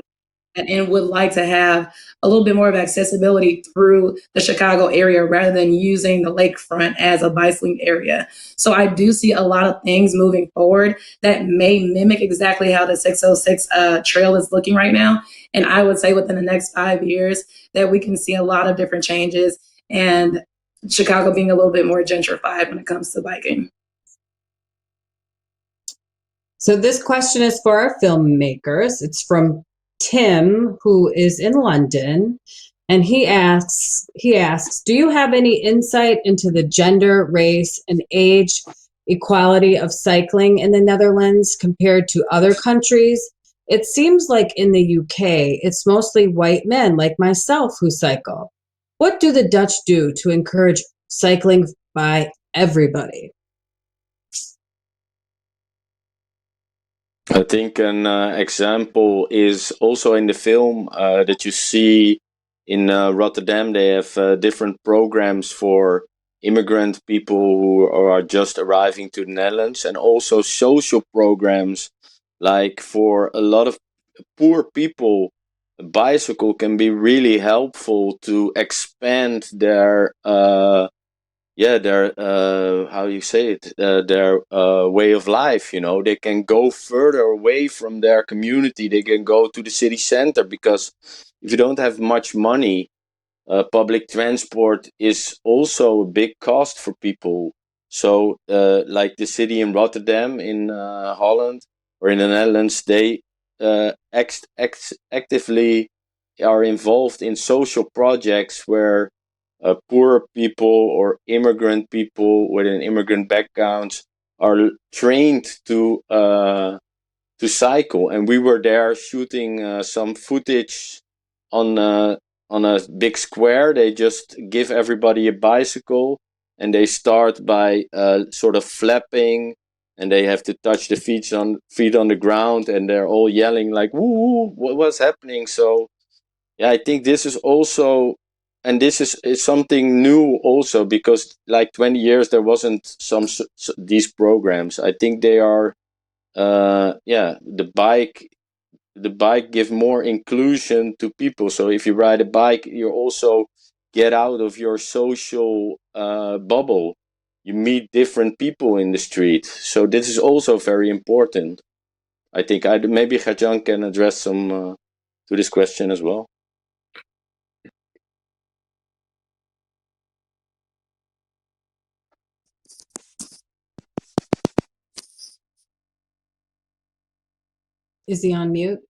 and would like to have a little bit more of accessibility through the Chicago area rather than using the lakefront as a bicycling area. So I do see a lot of things moving forward that may mimic exactly how the 606 trail is looking right now. And I would say within the next 5 years that we can see a lot of different changes. And Chicago being a little bit more gentrified when it comes to biking. So this question is for our filmmakers. It's from Tim, who is in London. And he asks, do you have any insight into the gender, race, and age equality of cycling in the Netherlands compared to other countries? It seems like in the UK, it's mostly white men like myself who cycle. What do the Dutch do to encourage cycling by everybody? I think an example is also in the film that you see in Rotterdam. They have different programs for immigrant people who are just arriving to the Netherlands, and also social programs like for a lot of poor people. A bicycle can be really helpful to expand their how you say it, their way of life. They can go further away from their community. They can go to the city center, because if you don't have much money, public transport is also a big cost for people. So like the city in Rotterdam in Holland or in the Netherlands, they actively are involved in social projects where poor people or immigrant people with an immigrant background are trained to cycle. And we were there shooting some footage on a big square. They just give everybody a bicycle, and they start by sort of flapping, and they have to touch the feet on the ground, and they're all yelling like, "Woo! What's happening?" So yeah, I think this is also, and this is something new also, because like 20 years there wasn't these programs. I think they are the bike give more inclusion to people. So if you ride a bike, you also get out of your social bubble. You meet different people in the street. So this is also very important. I think maybe Gertjan can address some to this question as well. Is he on mute?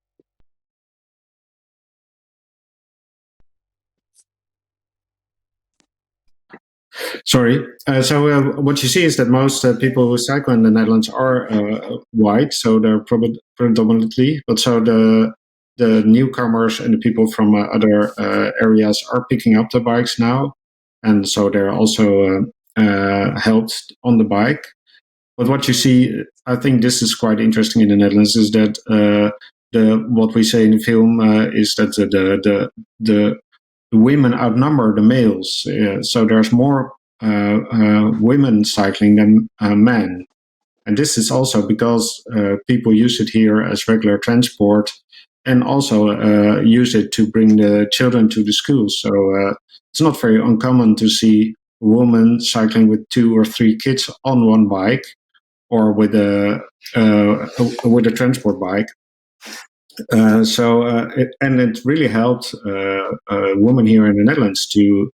Sorry. So what you see is that most people who cycle in the Netherlands are white, so they're predominantly. But so the newcomers and the people from other areas are picking up the bikes now, and so they're also helped on the bike. But what you see, I think this is quite interesting in the Netherlands, is that what we say in the film is that the women outnumber the males. So there's more women cycling than men. And this is also because people use it here as regular transport, and also use it to bring the children to the schools. So it's not very uncommon to see a woman cycling with 2 or 3 kids on one bike, or with a transport bike. It really helped women here in the Netherlands to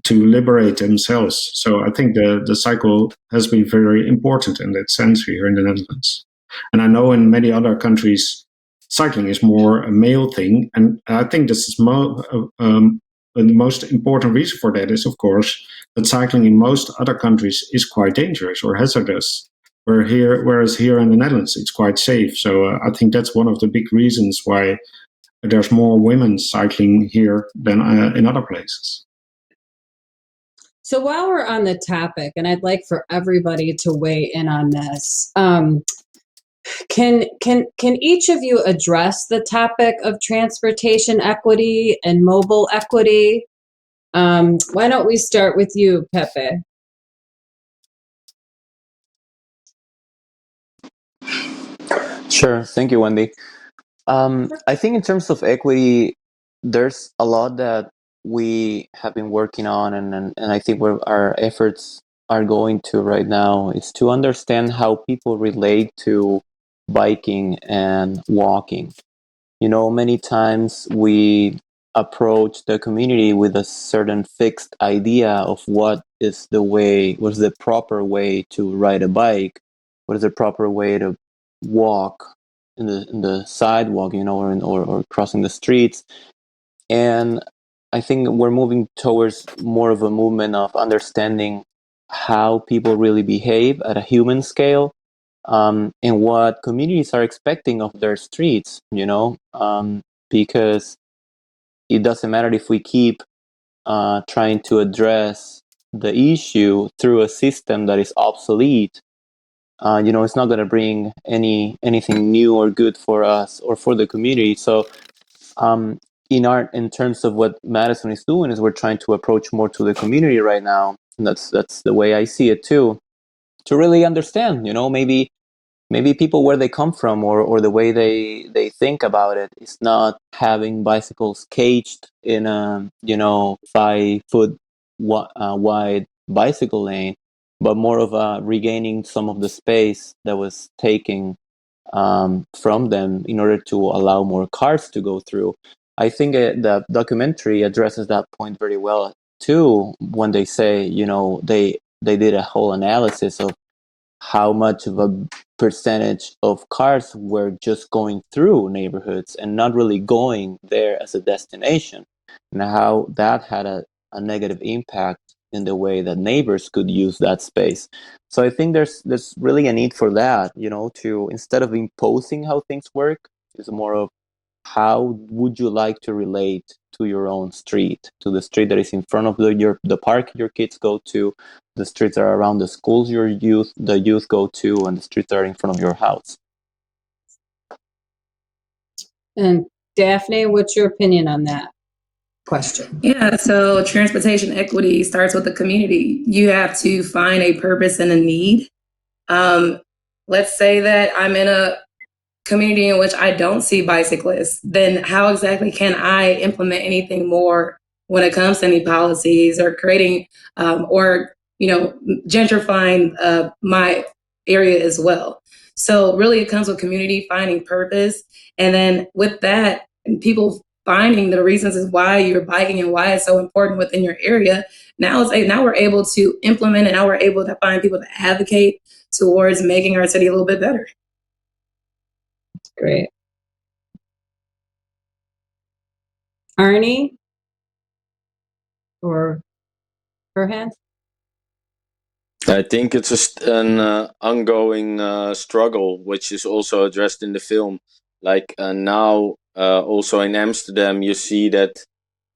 liberate themselves. So I think the cycle has been very important in that sense here in the Netherlands. And I know in many other countries, cycling is more a male thing. And I think this is the most important reason for that is, of course, that cycling in most other countries is quite dangerous or hazardous. Whereas here in the Netherlands, it's quite safe. So I think that's one of the big reasons why there's more women cycling here than in other places. So while we're on the topic, and I'd like for everybody to weigh in on this, can each of you address the topic of transportation equity and mobile equity? Why don't we start with you, Pepe? Sure. Thank you, Wendy. I think in terms of equity, there's a lot that we have been working on, and I think where our efforts are going to right now is to understand how people relate to biking and walking. Many times we approach the community with a certain fixed idea of what is the proper way to ride a bike, what is the proper way to walk in the sidewalk, or crossing the streets. And I think we're moving towards more of a movement of understanding how people really behave at a human scale, and what communities are expecting of their streets, because it doesn't matter if we keep trying to address the issue through a system that is obsolete. It's not going to bring anything new or good for us or for the community. So, in terms of what Madison is doing, is we're trying to approach more to the community right now, and that's the way I see it too, to really understand. Maybe people where they come from, or the way they think about it, is not having bicycles caged in a 5-foot wide bicycle lane, but more of regaining some of the space that was taken from them in order to allow more cars to go through. I think the documentary addresses that point very well too, when they say they did a whole analysis of how much of a percentage of cars were just going through neighborhoods and not really going there as a destination, and how that had a negative impact in the way that neighbors could use that space. So I think there's really a need for that, to, instead of imposing how things work, is more of how would you like to relate to your own street, to the street that is in front of the park your kids go to, the streets that are around the schools the youth go to, and the streets that are in front of your house. And Daphnay, what's your opinion on that question? Yeah, so transportation equity starts with the community. You have to find a purpose and a need. Let's say that I'm in a community in which I don't see bicyclists, then how exactly can I implement anything more when it comes to any policies or creating or gentrifying my area as well? So really it comes with community finding purpose, and then with that, people finding the reasons is why you're biking and why it's so important within your area. Now we're able to implement it. Now we're able to find people to advocate towards making our city a little bit better. Great. Arne or Gertjan? I think it's an ongoing struggle, which is also addressed in the film. Like now, also in Amsterdam, you see that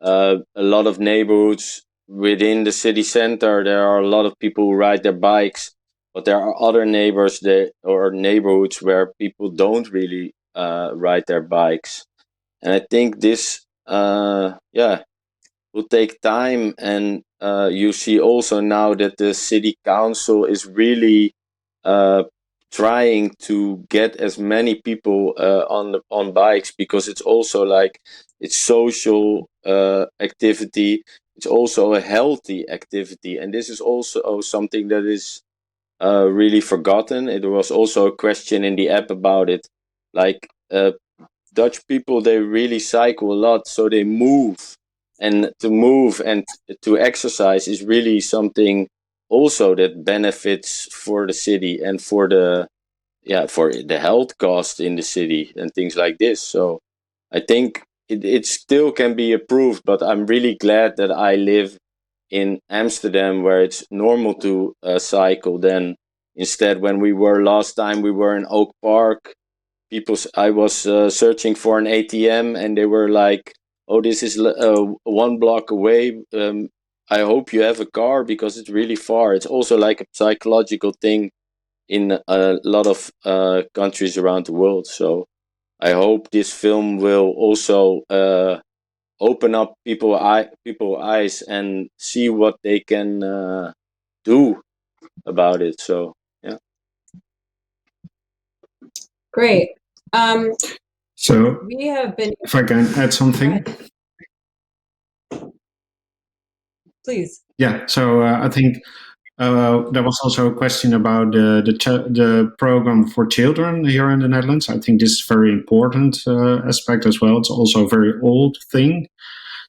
a lot of neighborhoods within the city center, there are a lot of people who ride their bikes, but there are other neighbors there or neighborhoods where people don't really ride their bikes. And I think this, will take time. And you see also now that the city council is really trying to get as many people on bikes, because it's also like it's social activity. It's also a healthy activity, and this is also something that is really forgotten. There was also a question in the app about it, like Dutch people, they really cycle a lot, so they move. And to move and to exercise is really something also that benefits for the city and for the health cost in the city and things like this. So I think it still can be improved, but I'm really glad that I live in Amsterdam, where it's normal to cycle. Then instead, when we were last time, we were in Oak Park. I was searching for an ATM, and they were like, "Oh, this is 1 block away. I hope you have a car because it's really far." It's also like a psychological thing in a lot of countries around the world. So I hope this film will also open up people's eyes and see what they can do about it. So yeah. Great. So We have been. if I can add something. Please. Yeah, so I think there was also a question about the program for children here in the Netherlands. I think this is a very important aspect as well. It's also a very old thing.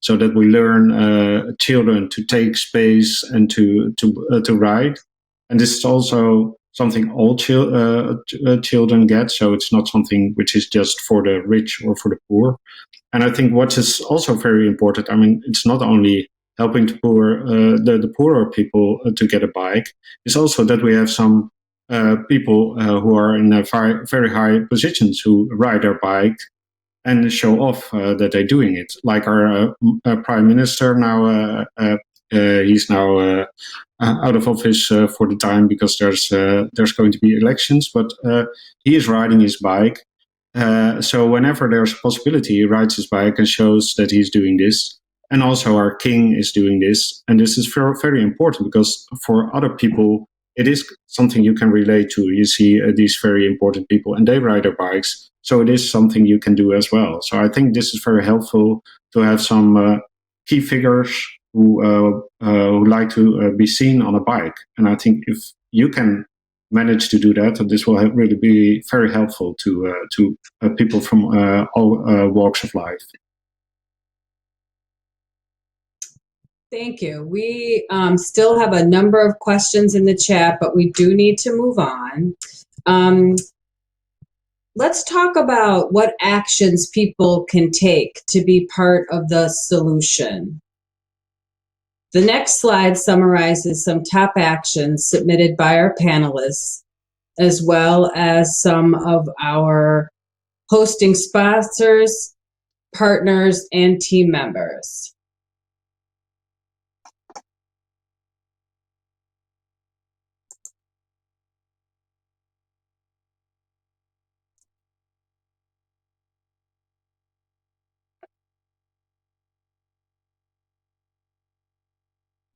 so that we learn children to take space and to ride. And this is also something all children get, so it's not something which is just for the rich or for the poor. And I think what is also very important, I mean, it's not only helping the poorer people to get a bike, it's also that we have some people who are in very high positions who ride their bike and show off that they're doing it. Like our prime minister now, he's now out of office for the time because there's going to be elections, but he is riding his bike. So whenever there's a possibility, he rides his bike and shows that he's doing this. And also our king is doing this. And this is very, very important because for other people, it is something you can relate to. You see these very important people and they ride their bikes. So it is something you can do as well. So I think this is very helpful to have some key figures who like to be seen on a bike. And I think if you can manage to do that, this will really be very helpful to people from all walks of life. Thank you. We still have a number of questions in the chat, but we do need to move on. Let's talk about what actions people can take to be part of the solution. The next slide summarizes some top actions submitted by our panelists, as well as some of our hosting sponsors, partners, and team members.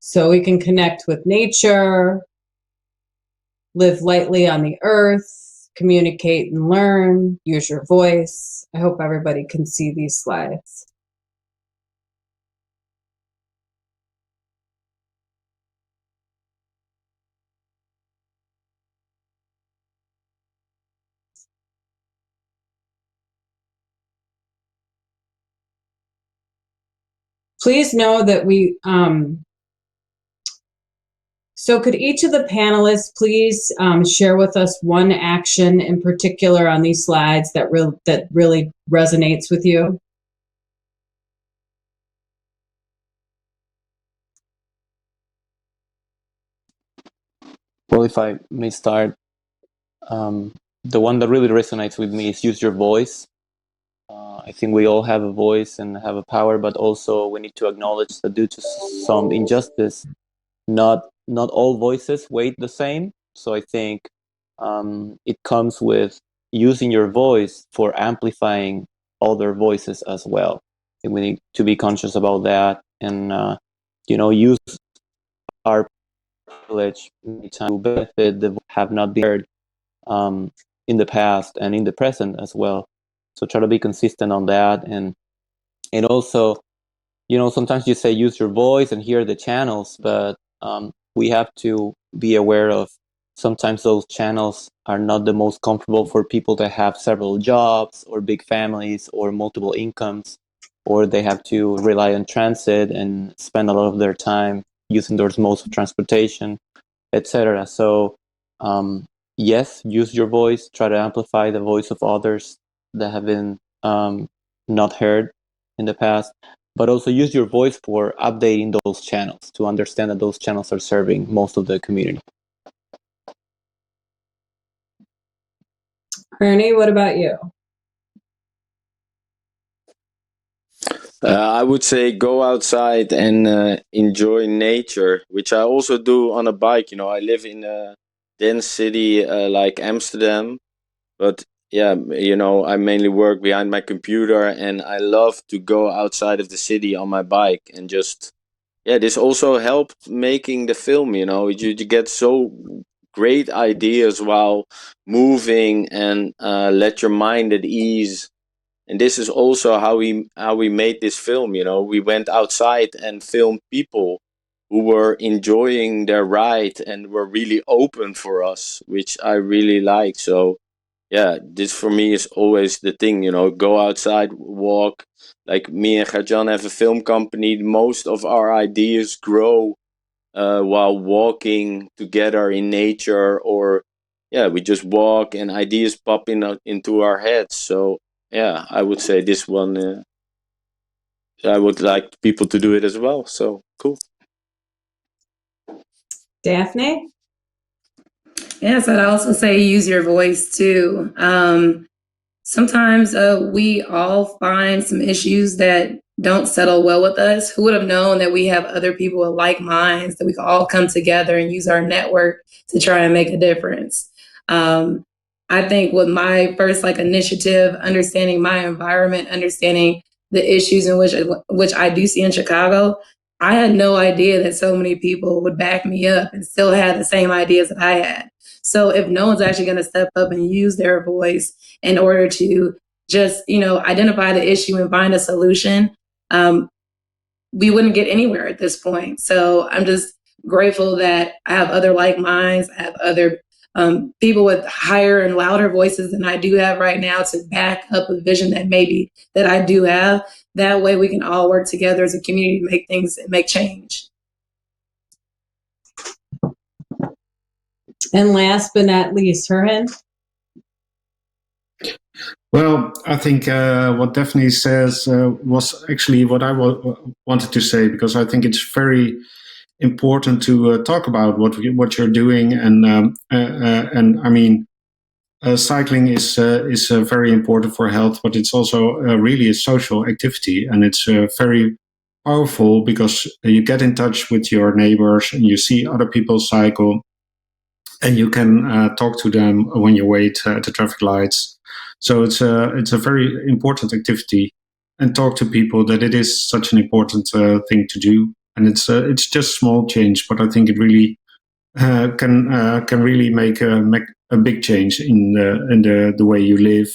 So we can connect with nature, live lightly on the earth, communicate and learn, use your voice. I hope everybody can see these slides. Please know that so could each of the panelists please share with us one action in particular on these slides that really resonates with you? Well, if I may start, the one that really resonates with me is use your voice. I think we all have a voice and have a power, but also we need to acknowledge that due to some injustice, not all voices weigh the same. So I think it comes with using your voice for amplifying other voices as well. And we need to be conscious about that and use our privilege to benefit the have not been heard in the past and in the present as well. So try to be consistent on that, and also, sometimes you say use your voice and hear the channels, but we have to be aware of sometimes those channels are not the most comfortable for people that have several jobs or big families or multiple incomes, or they have to rely on transit and spend a lot of their time using those modes of transportation, etc. So yes, use your voice, try to amplify the voice of others that have been not heard in the past, but also use your voice for updating those channels to understand that those channels are serving most of the community. Arne, what about you? I would say go outside and enjoy nature, which I also do on a bike. I live in a dense city like Amsterdam, but yeah, I mainly work behind my computer, and I love to go outside of the city on my bike and just, this also helped making the film. You get so great ideas while moving and let your mind at ease. And this is also how we made this film. We went outside and filmed people who were enjoying their ride and were really open for us, which I really like. So yeah, this for me is always the thing, go outside, walk. Like me and Gertjan have a film company. Most of our ideas grow while walking together in nature, or yeah, we just walk and ideas pop into our heads. So yeah, I would say this one, I would like people to do it as well. So cool. Daphnay? Yes, I'd also say use your voice too. Sometimes we all find some issues that don't settle well with us. Who would have known that we have other people with like minds, that we can all come together and use our network to try and make a difference? I think with my first initiative, understanding my environment, understanding the issues in which I do see in Chicago, I had no idea that so many people would back me up and still had the same ideas that I had. So if no one's actually going to step up and use their voice in order to just, identify the issue and find a solution, we wouldn't get anywhere at this point. So I'm just grateful that I have other like minds, I have other people with higher and louder voices than I do have right now to back up a vision that I do have. That way we can all work together as a community to make change. And last but not least, Herhan? Well, I think what Daphnay says was actually what I wanted to say, because I think it's very important to talk about what you're doing, and I mean, cycling is very important for health, but it's also really a social activity, and it's very powerful because you get in touch with your neighbors and you see other people cycle, and you can talk to them when you wait at the traffic lights. So it's a very important activity, and talk to people that it is such an important thing to do. And it's just small change, but I think it really can really make a big change in the way you live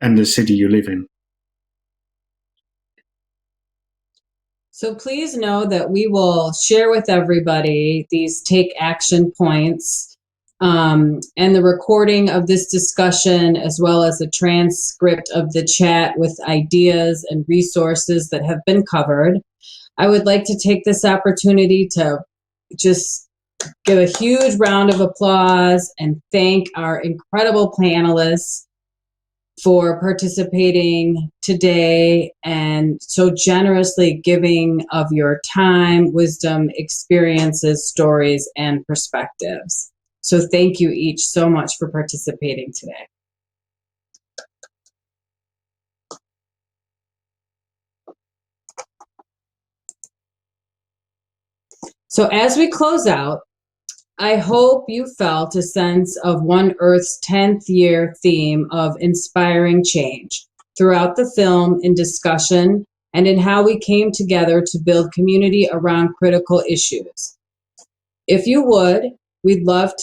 and the city you live in. So please know that we will share with everybody these take action points, and the recording of this discussion, as well as a transcript of the chat with ideas and resources that have been covered. I would like to take this opportunity to just give a huge round of applause and thank our incredible panelists for participating today and so generously giving of your time, wisdom, experiences, stories, and perspectives. So thank you each so much for participating today. So as we close out, I hope you felt a sense of One Earth's 10th year theme of inspiring change throughout the film, in discussion, and in how we came together to build community around critical issues. If you would, we'd love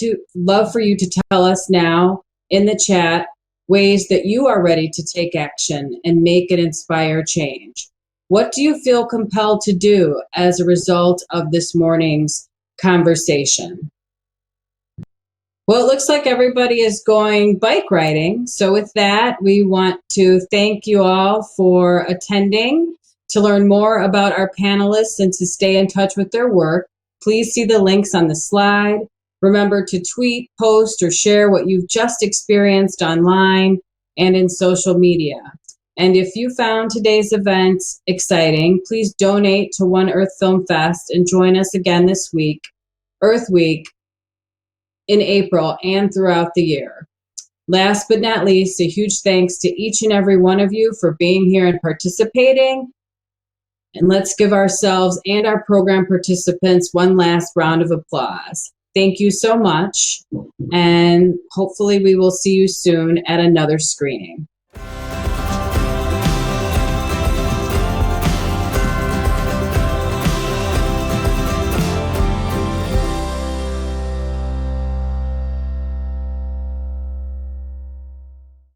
for you to tell us now in the chat ways that you are ready to take action and make and inspire change. What do you feel compelled to do as a result of this morning's conversation? Well, it looks like everybody is going bike riding. So with that, we want to thank you all for attending. To learn more about our panelists and to stay in touch with their work, please see the links on the slide. Remember to tweet, post, or share what you've just experienced online and in social media. And if you found today's event exciting, please donate to One Earth Film Fest and join us again this week, Earth Week, in April and throughout the year. Last but not least, a huge thanks to each and every one of you for being here and participating. And let's give ourselves and our program participants one last round of applause. Thank you so much, and hopefully we will see you soon at another screening.